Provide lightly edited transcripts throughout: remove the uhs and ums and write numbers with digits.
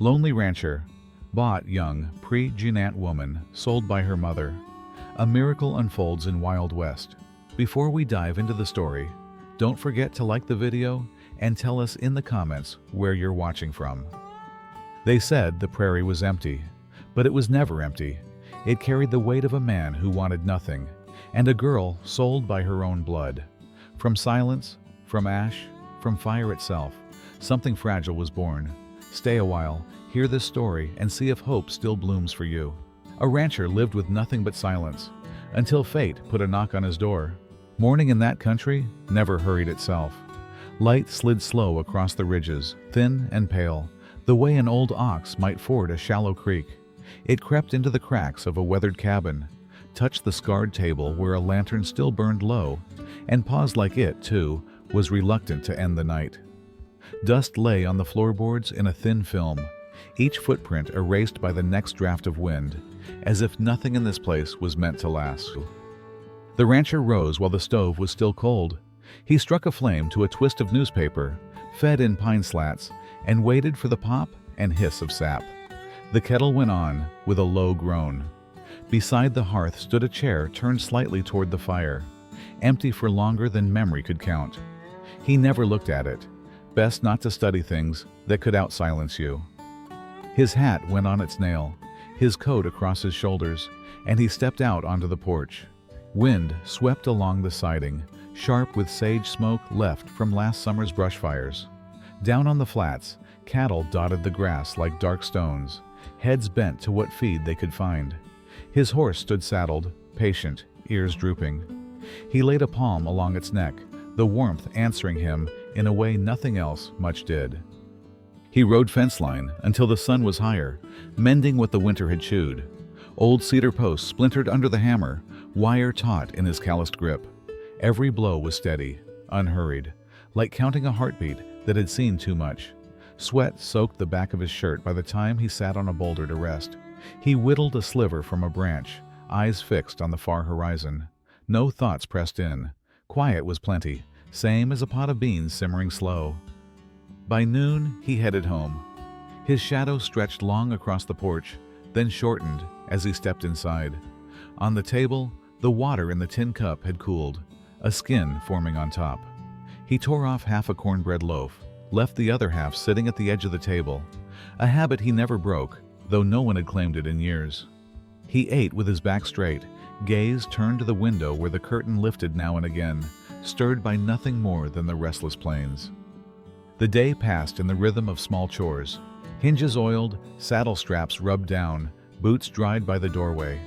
Lonely rancher, bought young, pre-gnant woman, sold by her mother. A miracle unfolds in Wild West. Before we dive into the story, don't forget to like the video and tell us in the comments where you're watching from. They said the prairie was empty, but it was never empty. It carried the weight of a man who wanted nothing, and a girl sold by her own blood. From silence, from ash, from fire itself, something fragile was born. Stay a while, hear this story, and see if hope still blooms for you. A rancher lived with nothing but silence, until fate put a knock on his door. Morning in that country never hurried itself. Light slid slow across the ridges, thin and pale, the way an old ox might ford a shallow creek. It crept into the cracks of a weathered cabin, touched the scarred table where a lantern still burned low, and paused like it, too, was reluctant to end the night. Dust lay on the floorboards in a thin film, each footprint erased by the next draft of wind, as if nothing in this place was meant to last. The rancher rose while the stove was still cold. He struck a flame to a twist of newspaper, fed in pine slats, and waited for the pop and hiss of sap. The kettle went on with a low groan. Beside the hearth stood a chair turned slightly toward the fire, empty for longer than memory could count. He never looked at it. Best not to study things that could out-silence you. His hat went on its nail, his coat across his shoulders, and he stepped out onto the porch. Wind swept along the siding, sharp with sage smoke left from last summer's brush fires. Down on the flats, cattle dotted the grass like dark stones, heads bent to what feed they could find. His horse stood saddled, patient, ears drooping. He laid a palm along its neck, the warmth answering him in a way nothing else much did. He rode fence line until the sun was higher, mending what the winter had chewed. Old cedar posts splintered under the hammer, wire taut in his calloused grip. Every blow was steady, unhurried, like counting a heartbeat that had seen too much. Sweat soaked the back of his shirt by the time he sat on a boulder to rest. He whittled a sliver from a branch, eyes fixed on the far horizon. No thoughts pressed in. Quiet was plenty, same as a pot of beans simmering slow. By noon, he headed home. His shadow stretched long across the porch, then shortened as he stepped inside. On the table, the water in the tin cup had cooled, a skin forming on top. He tore off half a cornbread loaf, left the other half sitting at the edge of the table, a habit he never broke, though no one had claimed it in years. He ate with his back straight, gaze turned to the window where the curtain lifted now and again, stirred by nothing more than the restless plains. The day passed in the rhythm of small chores, hinges oiled, saddle straps rubbed down, boots dried by the doorway.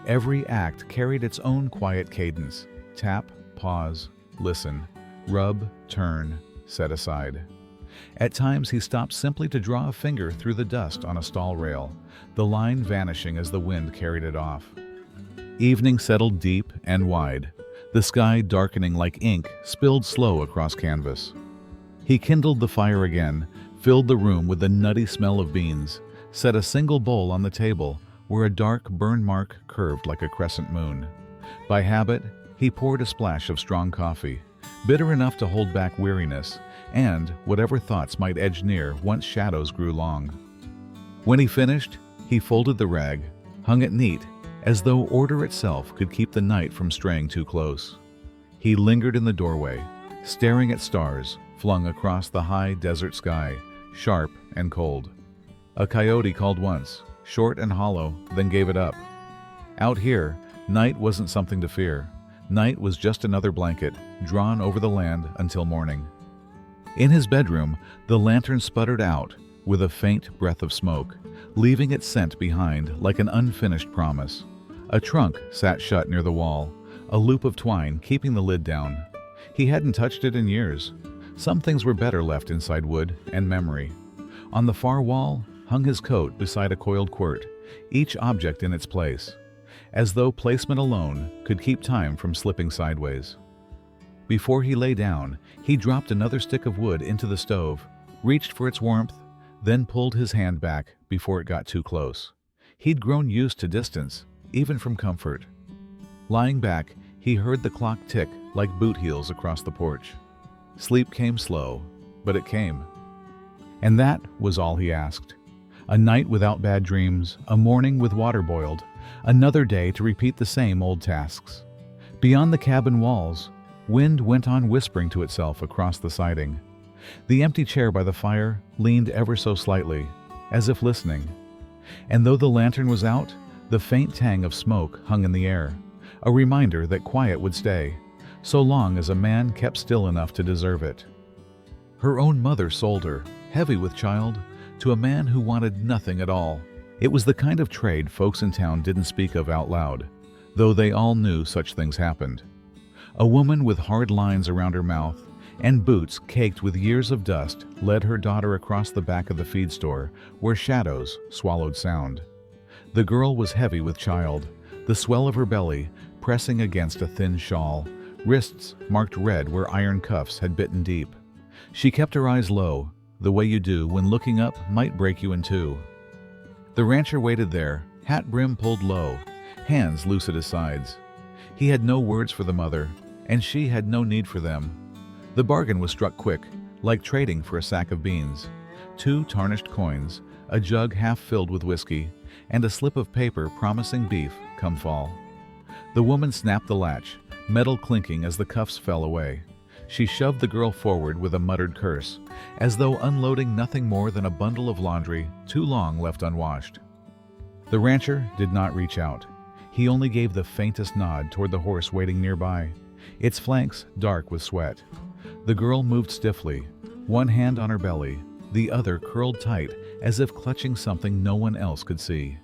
Every act carried its own quiet cadence: tap, pause, listen, rub, turn, set aside. At times he stopped simply to draw a finger through the dust on a stall rail, the line vanishing as the wind carried it off. Evening settled deep and wide, the sky darkening like ink spilled slow across canvas. He kindled the fire again, filled the room with the nutty smell of beans, set a single bowl on the table where a dark burn mark curved like a crescent moon. By habit, he poured a splash of strong coffee, bitter enough to hold back weariness and whatever thoughts might edge near once shadows grew long. When he finished, he folded the rag, hung it neat, as though order itself could keep the night from straying too close. He lingered in the doorway, staring at stars flung across the high desert sky, sharp and cold. A coyote called once, short and hollow, then gave it up. Out here, night wasn't something to fear. Night was just another blanket, drawn over the land until morning. In his bedroom, the lantern sputtered out with a faint breath of smoke, leaving its scent behind like an unfinished promise. A trunk sat shut near the wall, a loop of twine keeping the lid down. He hadn't touched it in years. Some things were better left inside wood and memory. On the far wall hung his coat beside a coiled quirt, each object in its place, as though placement alone could keep time from slipping sideways. Before he lay down, he dropped another stick of wood into the stove, reached for its warmth, then pulled his hand back before it got too close. He'd grown used to distance, even from comfort. Lying back, he heard the clock tick like boot heels across the porch. Sleep came slow, but it came. And that was all he asked. A night without bad dreams, a morning with water boiled, another day to repeat the same old tasks. Beyond the cabin walls, wind went on whispering to itself across the siding. The empty chair by the fire leaned ever so slightly, as if listening. And though the lantern was out, the faint tang of smoke hung in the air, a reminder that quiet would stay, so long as a man kept still enough to deserve it. Her own mother sold her, heavy with child, to a man who wanted nothing at all. It was the kind of trade folks in town didn't speak of out loud, though they all knew such things happened. A woman with hard lines around her mouth and boots caked with years of dust led her daughter across the back of the feed store where shadows swallowed sound. The girl was heavy with child, the swell of her belly pressing against a thin shawl, wrists marked red where iron cuffs had bitten deep. She kept her eyes low, the way you do when looking up might break you in two. The rancher waited there, hat brim pulled low, hands loose at his sides. He had no words for the mother, and she had no need for them. The bargain was struck quick, like trading for a sack of beans. 2 tarnished coins, a jug half filled with whiskey, and a slip of paper promising beef come fall. The woman snapped the latch, metal clinking as the cuffs fell away. She shoved the girl forward with a muttered curse, as though unloading nothing more than a bundle of laundry too long left unwashed. The rancher did not reach out. He only gave the faintest nod toward the horse waiting nearby, its flanks dark with sweat. The girl moved stiffly, one hand on her belly, the other curled tight as if clutching something no one else could see.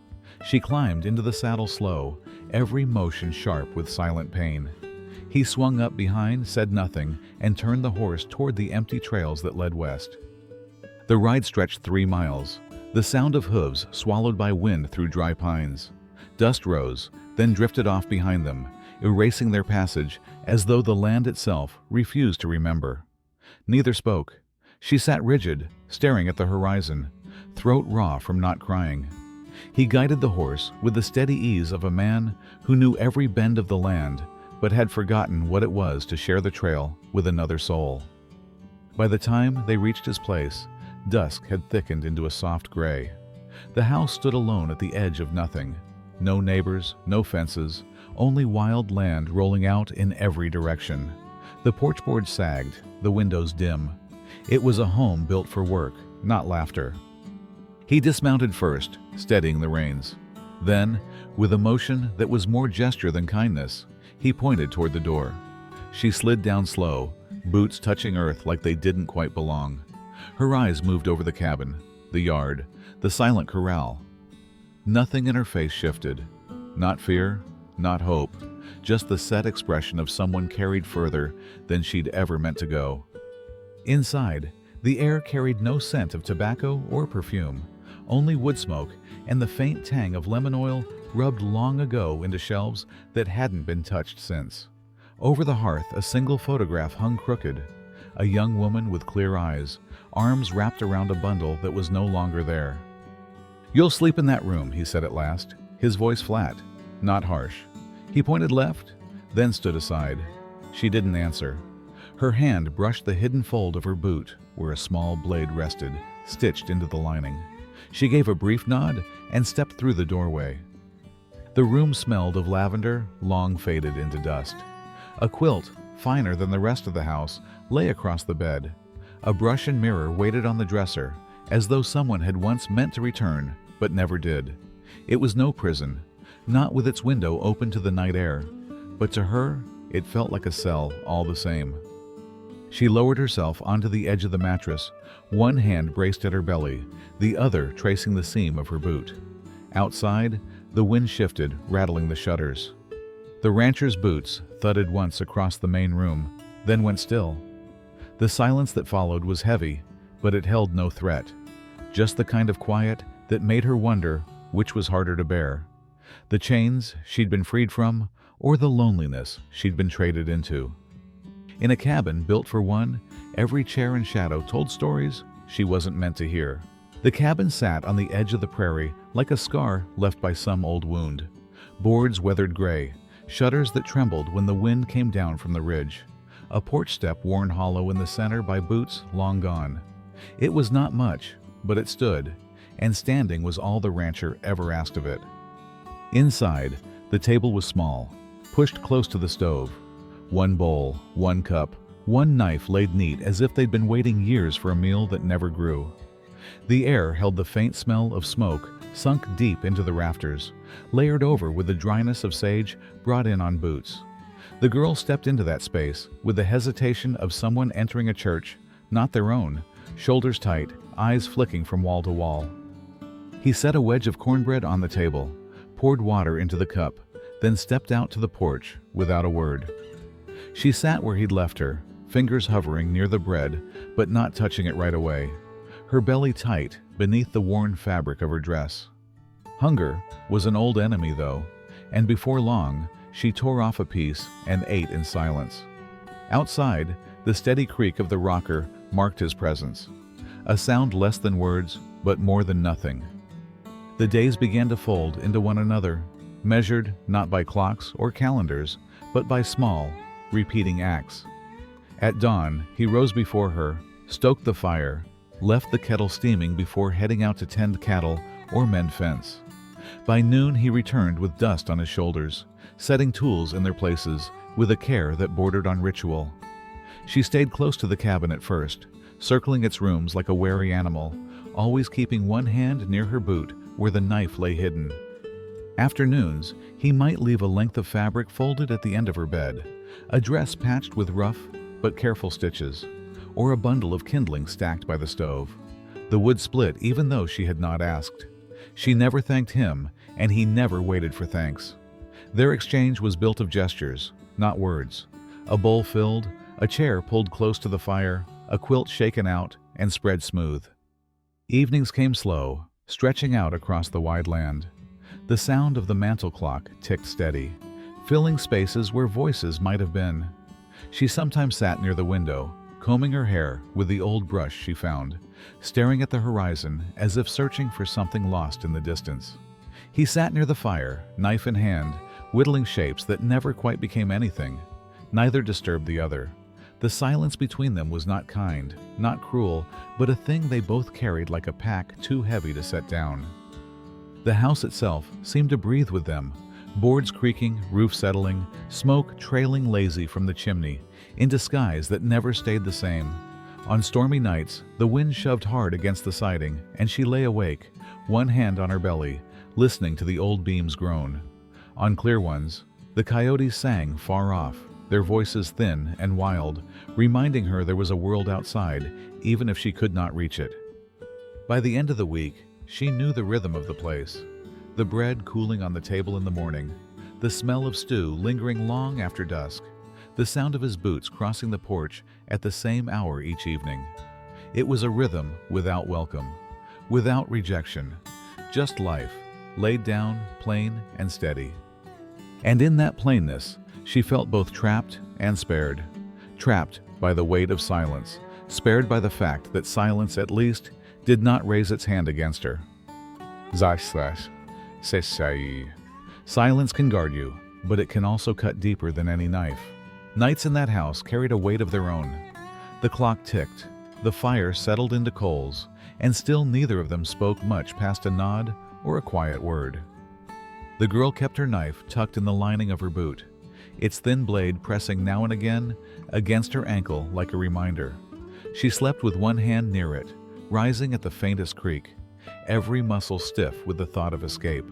She climbed into the saddle slow, every motion sharp with silent pain. He swung up behind, said nothing, and turned the horse toward the empty trails that led west. The ride stretched 3 miles, the sound of hooves swallowed by wind through dry pines. Dust rose, then drifted off behind them, erasing their passage as though the land itself refused to remember. Neither spoke. She sat rigid, staring at the horizon, throat raw from not crying. He guided the horse with the steady ease of a man who knew every bend of the land, but had forgotten what it was to share the trail with another soul. By the time they reached his place, dusk had thickened into a soft gray. The house stood alone at the edge of nothing. No neighbors, no fences, only wild land rolling out in every direction. The porch board sagged, the windows dim. It was a home built for work, not laughter. He dismounted first, steadying the reins. Then, with a motion that was more gesture than kindness, he pointed toward the door. She slid down slow, boots touching earth like they didn't quite belong. Her eyes moved over the cabin, the yard, the silent corral. Nothing in her face shifted. Not fear, not hope, just the set expression of someone carried further than she'd ever meant to go. Inside, the air carried no scent of tobacco or perfume, only wood smoke and the faint tang of lemon oil rubbed long ago into shelves that hadn't been touched since. Over the hearth, a single photograph hung crooked. A young woman with clear eyes, arms wrapped around a bundle that was no longer there. "You'll sleep in that room," he said at last, his voice flat, not harsh. He pointed left, then stood aside. She didn't answer. Her hand brushed the hidden fold of her boot where a small blade rested, stitched into the lining. She gave a brief nod and stepped through the doorway. The room smelled of lavender, long faded into dust. A quilt, finer than the rest of the house, lay across the bed. A brush and mirror waited on the dresser, as though someone had once meant to return, but never did. It was no prison, not with its window open to the night air, but to her, it felt like a cell all the same. She lowered herself onto the edge of the mattress, one hand braced at her belly, the other tracing the seam of her boot. Outside, the wind shifted, rattling the shutters. The rancher's boots thudded once across the main room, then went still. The silence that followed was heavy, but it held no threat, just the kind of quiet that made her wonder which was harder to bear, the chains she'd been freed from or the loneliness she'd been traded into. In a cabin built for one, every chair and shadow told stories she wasn't meant to hear. The cabin sat on the edge of the prairie like a scar left by some old wound. Boards weathered gray, shutters that trembled when the wind came down from the ridge. A porch step worn hollow in the center by boots long gone. It was not much, but it stood, and standing was all the rancher ever asked of it. Inside, the table was small, pushed close to the stove. One bowl, one cup, one knife laid neat as if they'd been waiting years for a meal that never grew. The air held the faint smell of smoke sunk deep into the rafters, layered over with the dryness of sage brought in on boots. The girl stepped into that space with the hesitation of someone entering a church, not their own, shoulders tight, eyes flicking from wall to wall. He set a wedge of cornbread on the table, poured water into the cup, then stepped out to the porch without a word. She sat where he'd left her, fingers hovering near the bread, but not touching it right away, her belly tight beneath the worn fabric of her dress. Hunger was an old enemy, though, and before long, she tore off a piece and ate in silence. Outside, the steady creak of the rocker marked his presence, a sound less than words, but more than nothing. The days began to fold into one another, measured not by clocks or calendars, but by small, repeating acts. At dawn, he rose before her, stoked the fire, left the kettle steaming before heading out to tend cattle or mend fence. By noon, he returned with dust on his shoulders, setting tools in their places with a care that bordered on ritual. She stayed close to the cabin at first, circling its rooms like a wary animal, always keeping one hand near her boot where the knife lay hidden. Afternoons, he might leave a length of fabric folded at the end of her bed, a dress patched with rough but careful stitches, or a bundle of kindling stacked by the stove. The wood split even though she had not asked. She never thanked him, and he never waited for thanks. Their exchange was built of gestures, not words. A bowl filled, a chair pulled close to the fire, a quilt shaken out and spread smooth. Evenings came slow, stretching out across the wide land. The sound of the mantel clock ticked steady, filling spaces where voices might have been. She sometimes sat near the window, combing her hair with the old brush she found, staring at the horizon as if searching for something lost in the distance. He sat near the fire, knife in hand, whittling shapes that never quite became anything. Neither disturbed the other. The silence between them was not kind, not cruel, but a thing they both carried like a pack too heavy to set down. The house itself seemed to breathe with them, boards creaking, roof settling, smoke trailing lazy from the chimney, into skies that never stayed the same. On stormy nights, the wind shoved hard against the siding, and she lay awake, one hand on her belly, listening to the old beams groan. On clear ones, the coyotes sang far off, their voices thin and wild, reminding her there was a world outside, even if she could not reach it. By the end of the week, she knew the rhythm of the place. The bread cooling on the table in the morning, the smell of stew lingering long after dusk, the sound of his boots crossing the porch at the same hour each evening. It was a rhythm without welcome, without rejection, just life, laid down, plain and steady. And in that plainness, she felt both trapped and spared. Trapped by the weight of silence, spared by the fact that silence, at least, did not raise its hand against her. Silence can guard you, but it can also cut deeper than any knife. Nights in that house carried a weight of their own. The clock ticked, the fire settled into coals, and still neither of them spoke much past a nod or a quiet word. The girl kept her knife tucked in the lining of her boot, its thin blade pressing now and again against her ankle like a reminder. She slept with one hand near it, rising at the faintest creak, every muscle stiff with the thought of escape.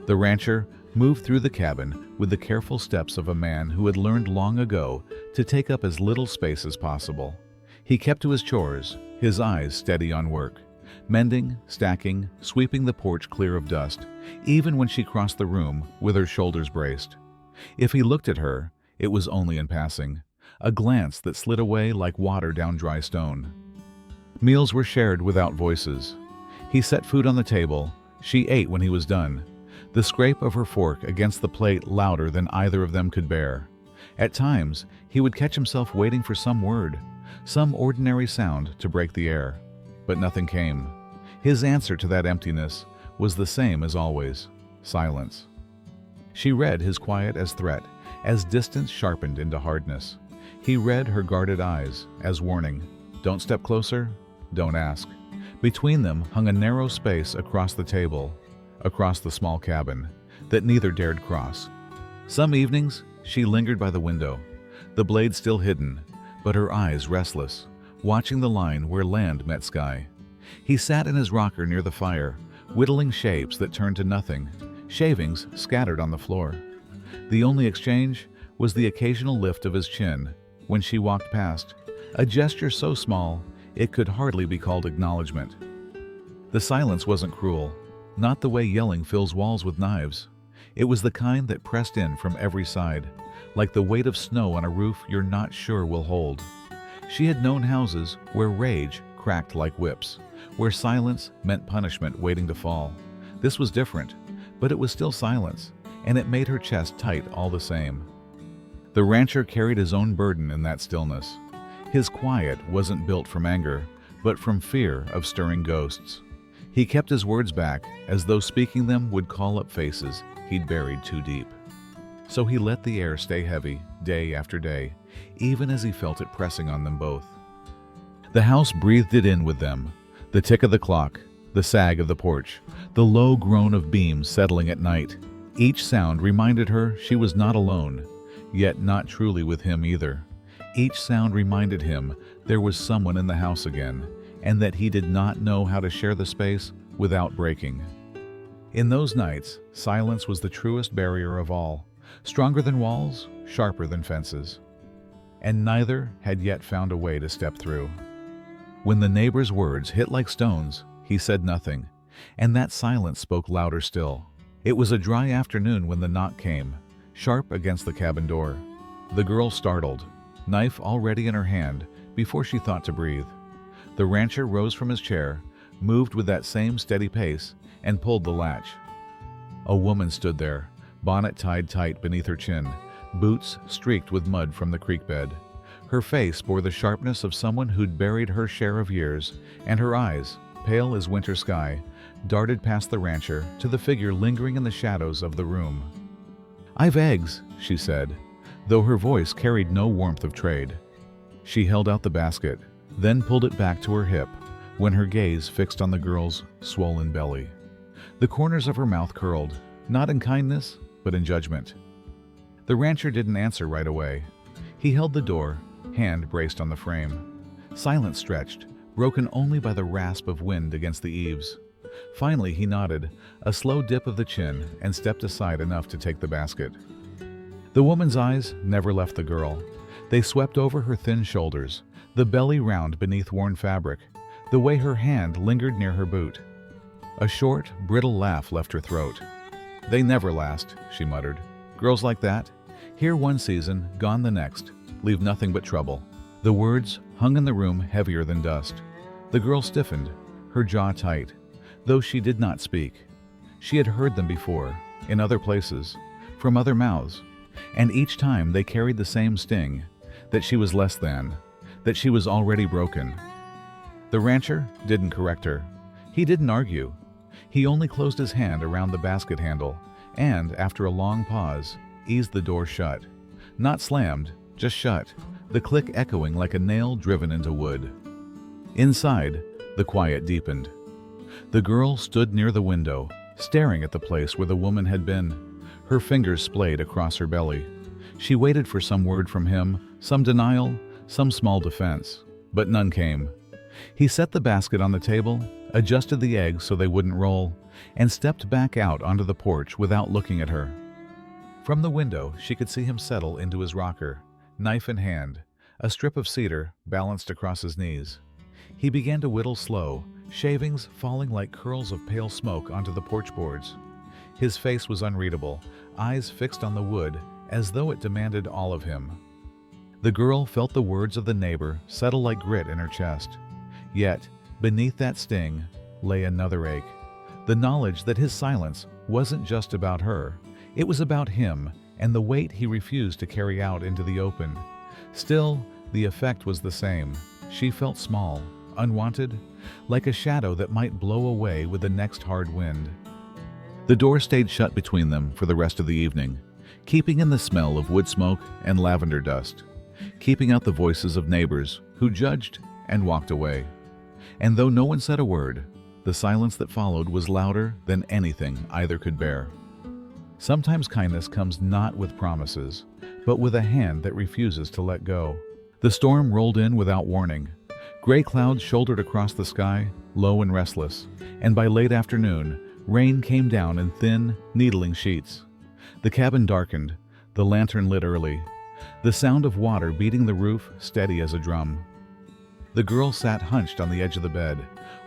The rancher moved through the cabin with the careful steps of a man who had learned long ago to take up as little space as possible. He kept to his chores, his eyes steady on work, mending, stacking, sweeping the porch clear of dust, even when she crossed the room with her shoulders braced. If he looked at her, it was only in passing, a glance that slid away like water down dry stone. Meals were shared without voices. He set food on the table. She ate when he was done, the scrape of her fork against the plate louder than either of them could bear. At times, he would catch himself waiting for some word, some ordinary sound to break the air, but nothing came. His answer to that emptiness was the same as always: silence. She read his quiet as threat, as distance sharpened into hardness. He read her guarded eyes as warning: don't step closer, don't ask. Between them hung a narrow space across the table, across the small cabin, that neither dared cross. Some evenings, she lingered by the window, the blade still hidden, but her eyes restless, watching the line where land met sky. He sat in his rocker near the fire, whittling shapes that turned to nothing, shavings scattered on the floor. The only exchange was the occasional lift of his chin when she walked past, a gesture so small it could hardly be called acknowledgement. The silence wasn't cruel, not the way yelling fills walls with knives. It was the kind that pressed in from every side, like the weight of snow on a roof you're not sure will hold. She had known houses where rage cracked like whips, where silence meant punishment waiting to fall. This was different, but it was still silence, and it made her chest tight all the same. The rancher carried his own burden in that stillness. His quiet wasn't built from anger, but from fear of stirring ghosts. He kept his words back, as though speaking them would call up faces he'd buried too deep. So he let the air stay heavy, day after day, even as he felt it pressing on them both. The house breathed it in with them, the tick of the clock, the sag of the porch, the low groan of beams settling at night. Each sound reminded her she was not alone, yet not truly with him either. Each sound reminded him there was someone in the house again, and that he did not know how to share the space without breaking. In those nights, silence was the truest barrier of all, stronger than walls, sharper than fences. And neither had yet found a way to step through. When the neighbor's words hit like stones, he said nothing, and that silence spoke louder still. It was a dry afternoon when the knock came, sharp against the cabin door. The girl startled, knife already in her hand, before she thought to breathe. The rancher rose from his chair, moved with that same steady pace, and pulled the latch. A woman stood there, bonnet tied tight beneath her chin, boots streaked with mud from the creek bed. Her face bore the sharpness of someone who'd buried her share of years, and her eyes, pale as winter sky, darted past the rancher to the figure lingering in the shadows of the room. "I've eggs," she said, though her voice carried no warmth of trade. She held out the basket, then pulled it back to her hip when her gaze fixed on the girl's swollen belly. The corners of her mouth curled, not in kindness, but in judgment. The rancher didn't answer right away. He held the door, hand braced on the frame. Silence stretched, broken only by the rasp of wind against the eaves. Finally he nodded, a slow dip of the chin, and stepped aside enough to take the basket. The woman's eyes never left the girl. They swept over her thin shoulders, the belly round beneath worn fabric, the way her hand lingered near her boot. A short, brittle laugh left her throat. "They never last," she muttered. "Girls like that, here one season, gone the next, leave nothing but trouble." The words hung in the room heavier than dust. The girl stiffened, her jaw tight, though she did not speak. She had heard them before, in other places, from other mouths, and each time they carried the same sting, that she was less than, that she was already broken. The rancher didn't correct her. He didn't argue. He only closed his hand around the basket handle and, after a long pause, eased the door shut. Not slammed, just shut, the click echoing like a nail driven into wood. Inside, the quiet deepened. The girl stood near the window, staring at the place where the woman had been, her fingers splayed across her belly. She waited for some word from him, some denial, some small defense, but none came. He set the basket on the table, adjusted the eggs so they wouldn't roll, and stepped back out onto the porch without looking at her. From the window, she could see him settle into his rocker, knife in hand, a strip of cedar balanced across his knees. He began to whittle slow, shavings falling like curls of pale smoke onto the porch boards. His face was unreadable, eyes fixed on the wood as though it demanded all of him. The girl felt the words of the neighbor settle like grit in her chest. Yet, beneath that sting, lay another ache. The knowledge that his silence wasn't just about her. It was about him and the weight he refused to carry out into the open. Still, the effect was the same. She felt small, unwanted, like a shadow that might blow away with the next hard wind. The door stayed shut between them for the rest of the evening, keeping in the smell of wood smoke and lavender dust, keeping out the voices of neighbors who judged and walked away. And though no one said a word, the silence that followed was louder than anything either could bear. Sometimes kindness comes not with promises, but with a hand that refuses to let go. The storm rolled in without warning. Gray clouds shouldered across the sky, low and restless, and by late afternoon, rain came down in thin, needling sheets. The cabin darkened, the lantern lit early, the sound of water beating the roof steady as a drum. The girl sat hunched on the edge of the bed,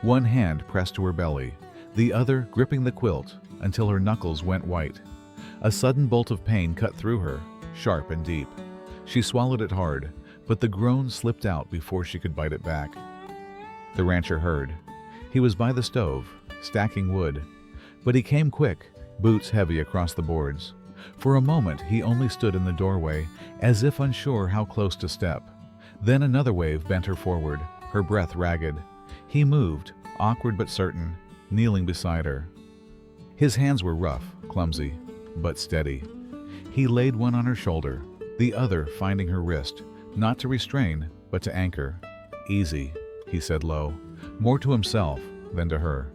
one hand pressed to her belly, the other gripping the quilt until her knuckles went white. A sudden bolt of pain cut through her, sharp and deep. She swallowed it hard, but the groan slipped out before she could bite it back. The rancher heard. He was by the stove, stacking wood, but he came quick, boots heavy across the boards. For a moment he only stood in the doorway, as if unsure how close to step. Then another wave bent her forward, her breath ragged. He moved, awkward but certain, kneeling beside her. His hands were rough, clumsy, but steady. He laid one on her shoulder, the other finding her wrist, not to restrain, but to anchor. "Easy," he said low, more to himself than to her.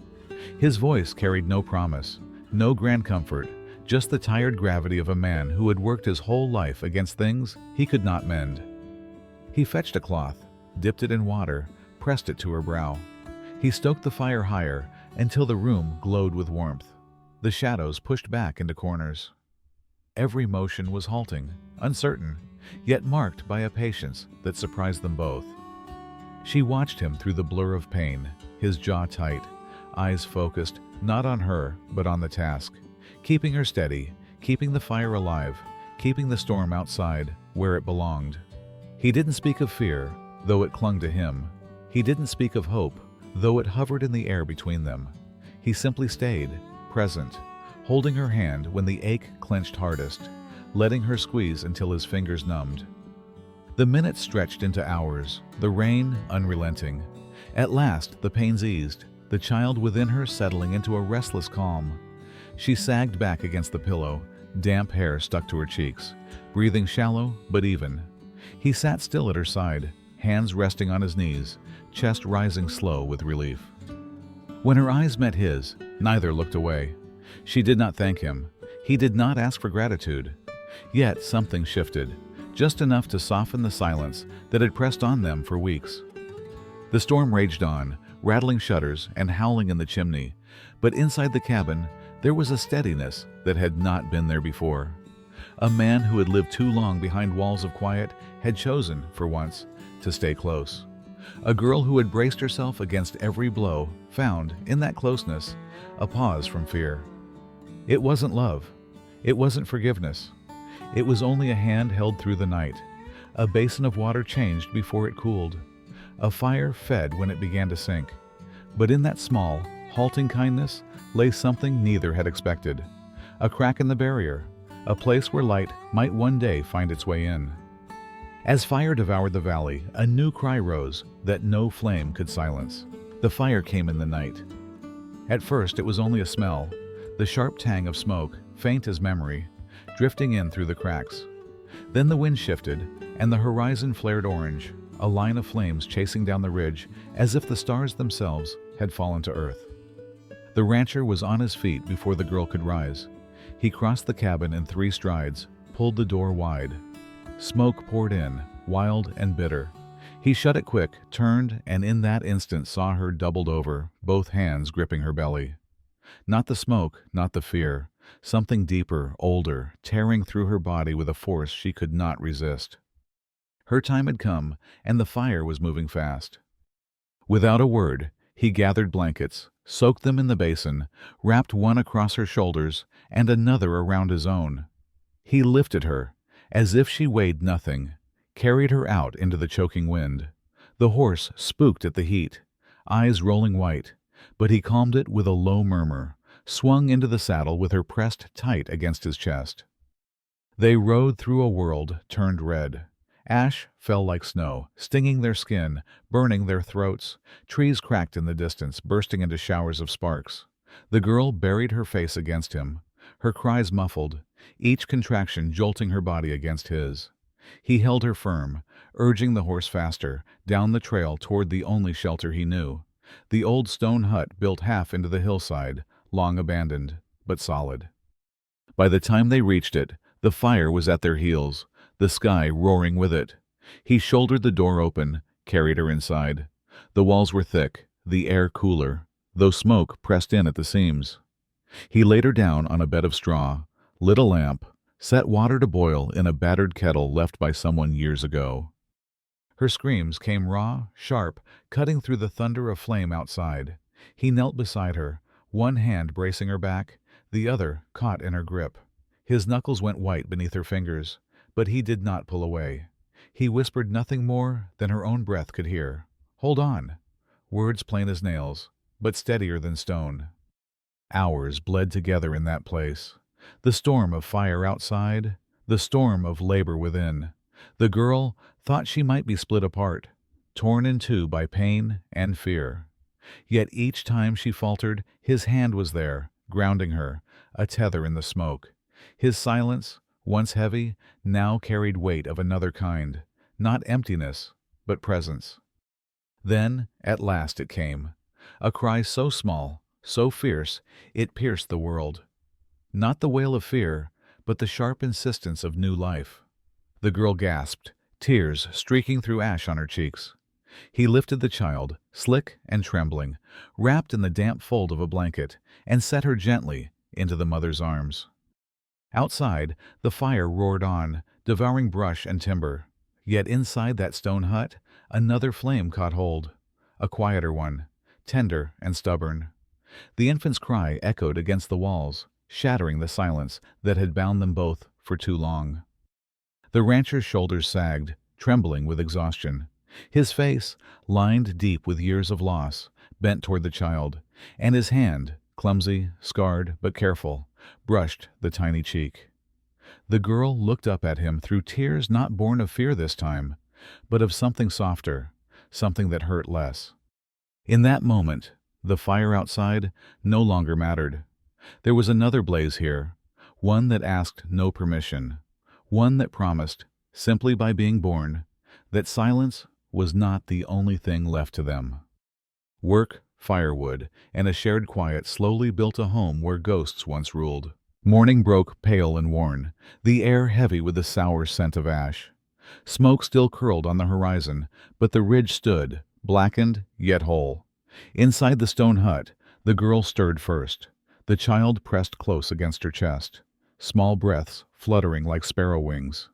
His voice carried no promise, no grand comfort, just the tired gravity of a man who had worked his whole life against things he could not mend. He fetched a cloth, dipped it in water, pressed it to her brow. He stoked the fire higher until the room glowed with warmth. The shadows pushed back into corners. Every motion was halting, uncertain, yet marked by a patience that surprised them both. She watched him through the blur of pain, his jaw tight, eyes focused not on her but on the task, keeping her steady, keeping the fire alive, keeping the storm outside where it belonged. He didn't speak of fear, though it clung to him. He didn't speak of hope, though it hovered in the air between them. He simply stayed, present, holding her hand when the ache clenched hardest, letting her squeeze until his fingers numbed. The minutes stretched into hours, the rain unrelenting. At last the pains eased, the child within her settling into a restless calm. She sagged back against the pillow, damp hair stuck to her cheeks, breathing shallow but even. He sat still at her side, hands resting on his knees, chest rising slow with relief. When her eyes met his, neither looked away. She did not thank him. He did not ask for gratitude. Yet something shifted, just enough to soften the silence that had pressed on them for weeks. The storm raged on, rattling shutters and howling in the chimney, but inside the cabin there was a steadiness that had not been there before. A man who had lived too long behind walls of quiet had chosen, for once, to stay close. A girl who had braced herself against every blow found, in that closeness, a pause from fear. It wasn't love. It wasn't forgiveness. It was only a hand held through the night. A basin of water changed before it cooled. A fire fed when it began to sink. But in that small, halting kindness lay something neither had expected. A crack in the barrier, a place where light might one day find its way in. As fire devoured the valley, a new cry rose that no flame could silence. The fire came in the night. At first it was only a smell, the sharp tang of smoke, faint as memory, drifting in through the cracks. Then the wind shifted, and the horizon flared orange, a line of flames chasing down the ridge as if the stars themselves had fallen to earth. The rancher was on his feet before the girl could rise. He crossed the cabin in 3 strides, pulled the door wide. Smoke poured in, wild and bitter. He shut it quick, turned, and in that instant saw her doubled over, both hands gripping her belly. Not the smoke, not the fear. Something deeper, older, tearing through her body with a force she could not resist. Her time had come, and the fire was moving fast. Without a word, he gathered blankets, soaked them in the basin, wrapped one across her shoulders and another around his own. He lifted her, as if she weighed nothing, carried her out into the choking wind. The horse spooked at the heat, eyes rolling white, but he calmed it with a low murmur, swung into the saddle with her pressed tight against his chest. They rode through a world turned red. Ash fell like snow, stinging their skin, burning their throats. Trees cracked in the distance, bursting into showers of sparks. The girl buried her face against him, her cries muffled, each contraction jolting her body against his. He held her firm, urging the horse faster, down the trail toward the only shelter he knew. The old stone hut built half into the hillside, long abandoned, but solid. By the time they reached it, the fire was at their heels, the sky roaring with it. He shouldered the door open, carried her inside. The walls were thick, the air cooler, though smoke pressed in at the seams. He laid her down on a bed of straw, lit a lamp, set water to boil in a battered kettle left by someone years ago. Her screams came raw, sharp, cutting through the thunder of flame outside. He knelt beside her, one hand bracing her back, the other caught in her grip. His knuckles went white beneath her fingers, but he did not pull away. He whispered nothing more than her own breath could hear. "Hold on." Words plain as nails, but steadier than stone. Hours bled together in that place. The storm of fire outside, the storm of labor within. The girl thought she might be split apart, torn in two by pain and fear. Yet each time she faltered, his hand was there, grounding her, a tether in the smoke. His silence, once heavy, now carried weight of another kind, not emptiness, but presence. Then, at last, it came. A cry so small, so fierce, it pierced the world. Not the wail of fear, but the sharp insistence of new life. The girl gasped, tears streaking through ash on her cheeks. He lifted the child, slick and trembling, wrapped in the damp fold of a blanket, and set her gently into the mother's arms. Outside, the fire roared on, devouring brush and timber. Yet inside that stone hut, another flame caught hold, a quieter one, tender and stubborn. The infant's cry echoed against the walls, shattering the silence that had bound them both for too long. The rancher's shoulders sagged, trembling with exhaustion. His face, lined deep with years of loss, bent toward the child, and his hand, clumsy, scarred, but careful, brushed the tiny cheek. The girl looked up at him through tears not born of fear this time, but of something softer, something that hurt less. In that moment, the fire outside no longer mattered. There was another blaze here, one that asked no permission, one that promised, simply by being born, that silence was not the only thing left to them. Work, firewood, and a shared quiet slowly built a home where ghosts once ruled. Morning broke pale and worn, the air heavy with the sour scent of ash. Smoke still curled on the horizon, but the ridge stood, blackened yet whole. Inside the stone hut, the girl stirred first. The child pressed close against her chest, small breaths fluttering like sparrow wings.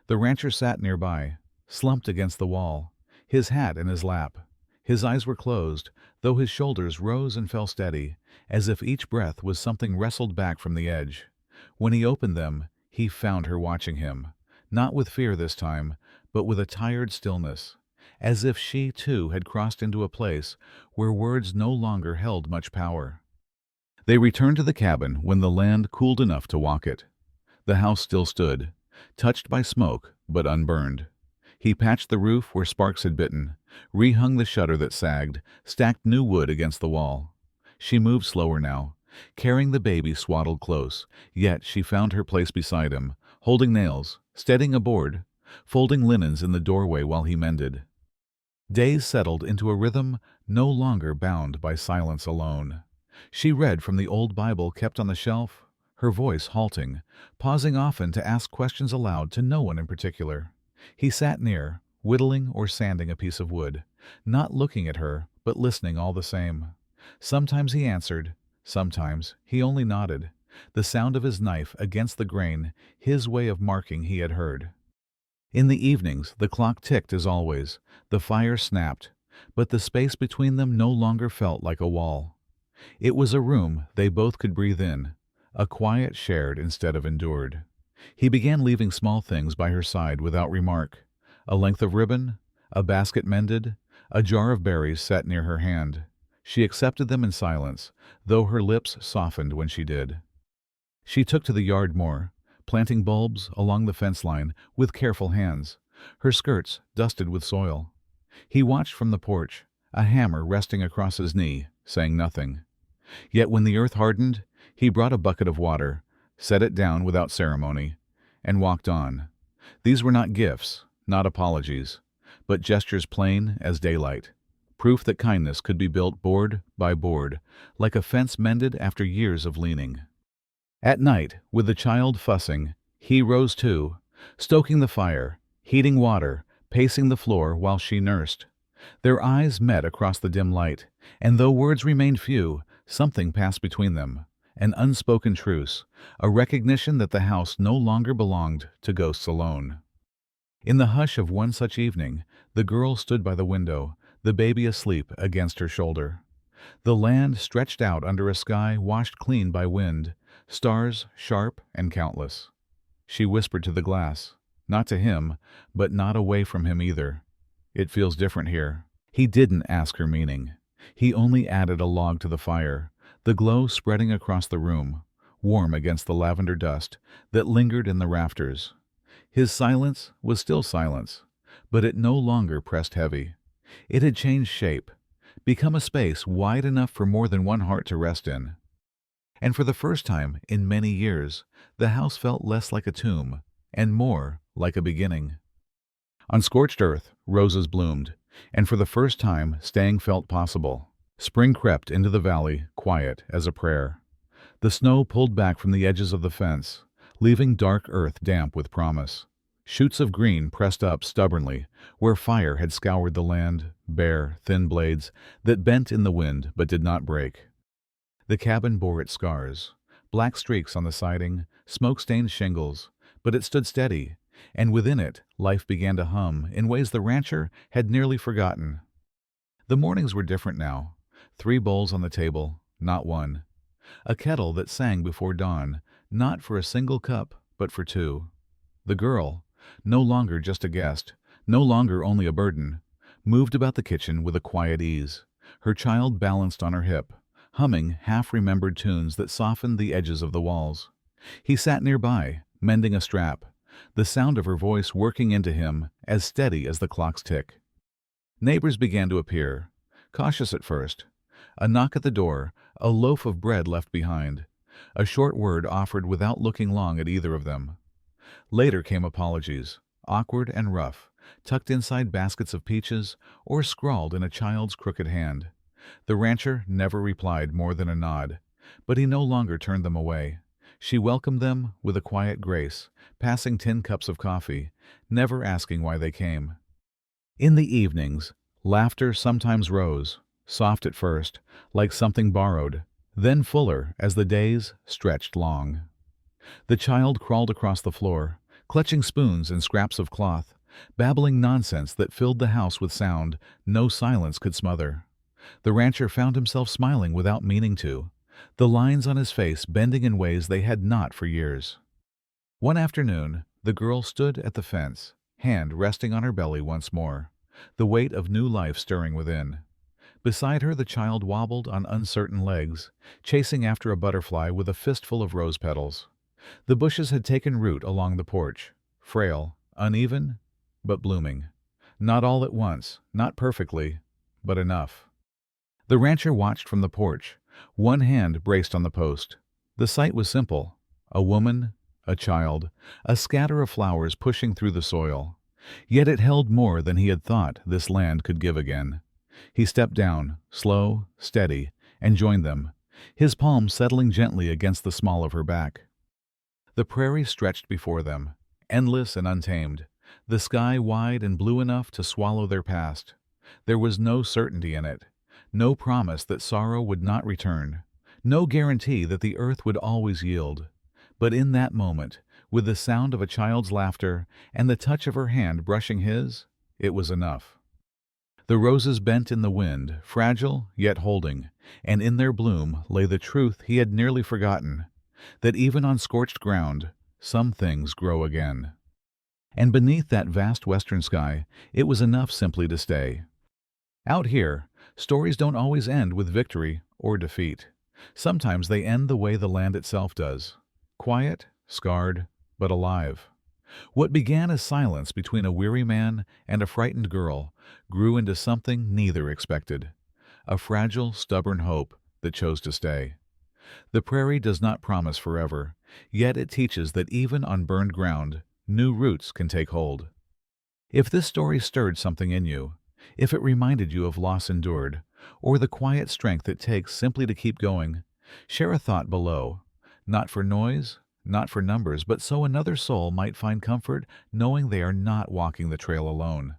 The rancher sat nearby, slumped against the wall, his hat in his lap. His eyes were closed, though his shoulders rose and fell steady, as if each breath was something wrestled back from the edge. When he opened them, he found her watching him, not with fear this time, but with a tired stillness, as if she too had crossed into a place where words no longer held much power. They returned to the cabin when the land cooled enough to walk it. The house still stood, touched by smoke but unburned. He patched the roof where sparks had bitten, rehung the shutter that sagged, stacked new wood against the wall. She moved slower now, carrying the baby swaddled close, yet she found her place beside him, holding nails, steadying a board, folding linens in the doorway while he mended. Days settled into a rhythm no longer bound by silence alone. She read from the old Bible kept on the shelf, her voice halting, pausing often to ask questions aloud to no one in particular. He sat near, whittling or sanding a piece of wood, not looking at her, but listening all the same. Sometimes he answered, sometimes he only nodded, the sound of his knife against the grain, his way of marking he had heard. In the evenings, the clock ticked as always, the fire snapped, but the space between them no longer felt like a wall. It was a room they both could breathe in, a quiet shared instead of endured. He began leaving small things by her side without remark. A length of ribbon, a basket mended, a jar of berries set near her hand. She accepted them in silence, though her lips softened when she did. She took to the yard more, planting bulbs along the fence line with careful hands, her skirts dusted with soil. He watched from the porch, a hammer resting across his knee, saying nothing. Yet when the earth hardened, he brought a bucket of water, set it down without ceremony, and walked on. These were not gifts, not apologies, but gestures plain as daylight. proof that kindness could be built board by board, like a fence mended after years of leaning. At night, with the child fussing, he rose too, stoking the fire, heating water, pacing the floor while she nursed. Their eyes met across the dim light, and though words remained few, something passed between them, an unspoken truce, a recognition that the house no longer belonged to ghosts alone. In the hush of one such evening, the girl stood by the window, the baby asleep against her shoulder. The land stretched out under a sky washed clean by wind, stars sharp and countless. She whispered to the glass, not to him, but not away from him either. "It feels different here." He didn't ask her meaning. He only added a log to the fire, the glow spreading across the room, warm against the lavender dust that lingered in the rafters. His silence was still silence, but it no longer pressed heavy. It had changed shape, become a space wide enough for more than one heart to rest in. And for the first time in many years, the house felt less like a tomb and more like a beginning. On scorched earth, roses bloomed, and for the first time staying felt possible. Spring crept into the valley, quiet as a prayer. The snow pulled back from the edges of the fence, leaving dark earth damp with promise. Shoots of green pressed up stubbornly where fire had scoured the land, bare, thin blades that bent in the wind but did not break. The cabin bore its scars, black streaks on the siding, smoke-stained shingles, but it stood steady, and within it life began to hum in ways the rancher had nearly forgotten. The mornings were different now. 3 bowls on the table, not one. A kettle that sang before dawn, not for a single cup, but for 2. The girl, no longer just a guest, no longer only a burden, moved about the kitchen with a quiet ease, her child balanced on her hip, humming half-remembered tunes that softened the edges of the walls. He sat nearby, mending a strap, the sound of her voice working into him as steady as the clock's tick. Neighbors began to appear, cautious at first. A knock at the door, a loaf of bread left behind, a short word offered without looking long at either of them. Later came apologies, awkward and rough, tucked inside baskets of peaches or scrawled in a child's crooked hand. The rancher never replied more than a nod, but he no longer turned them away. She welcomed them with a quiet grace, passing tin cups of coffee, never asking why they came. In the evenings, laughter sometimes rose, soft at first, like something borrowed, then fuller as the days stretched long. The child crawled across the floor, clutching spoons and scraps of cloth, babbling nonsense that filled the house with sound no silence could smother. The rancher found himself smiling without meaning to, the lines on his face bending in ways they had not for years. One afternoon, the girl stood at the fence, hand resting on her belly once more, the weight of new life stirring within. Beside her the child wobbled on uncertain legs, chasing after a butterfly with a fistful of rose petals. The bushes had taken root along the porch, frail, uneven, but blooming. Not all at once, not perfectly, but enough. The rancher watched from the porch, one hand braced on the post. The sight was simple: a woman, a child, a scatter of flowers pushing through the soil. Yet it held more than he had thought this land could give again. He stepped down, slow, steady, and joined them, his palm settling gently against the small of her back. The prairie stretched before them, endless and untamed, the sky wide and blue enough to swallow their past. There was no certainty in it, no promise that sorrow would not return, no guarantee that the earth would always yield. But in that moment, with the sound of a child's laughter and the touch of her hand brushing his, it was enough. The roses bent in the wind, fragile yet holding, and in their bloom lay the truth he had nearly forgotten, that even on scorched ground, some things grow again. And beneath that vast western sky, it was enough simply to stay. Out here, stories don't always end with victory or defeat. Sometimes they end the way the land itself does. Quiet, scarred, but alive. What began as silence between a weary man and a frightened girl grew into something neither expected. A fragile, stubborn hope that chose to stay. The prairie does not promise forever, yet it teaches that even on burned ground, new roots can take hold. If this story stirred something in you, If it reminded you of loss endured, or the quiet strength it takes simply to keep going, share a thought below. Not for noise, not for numbers, but so another soul might find comfort knowing they are not walking the trail alone.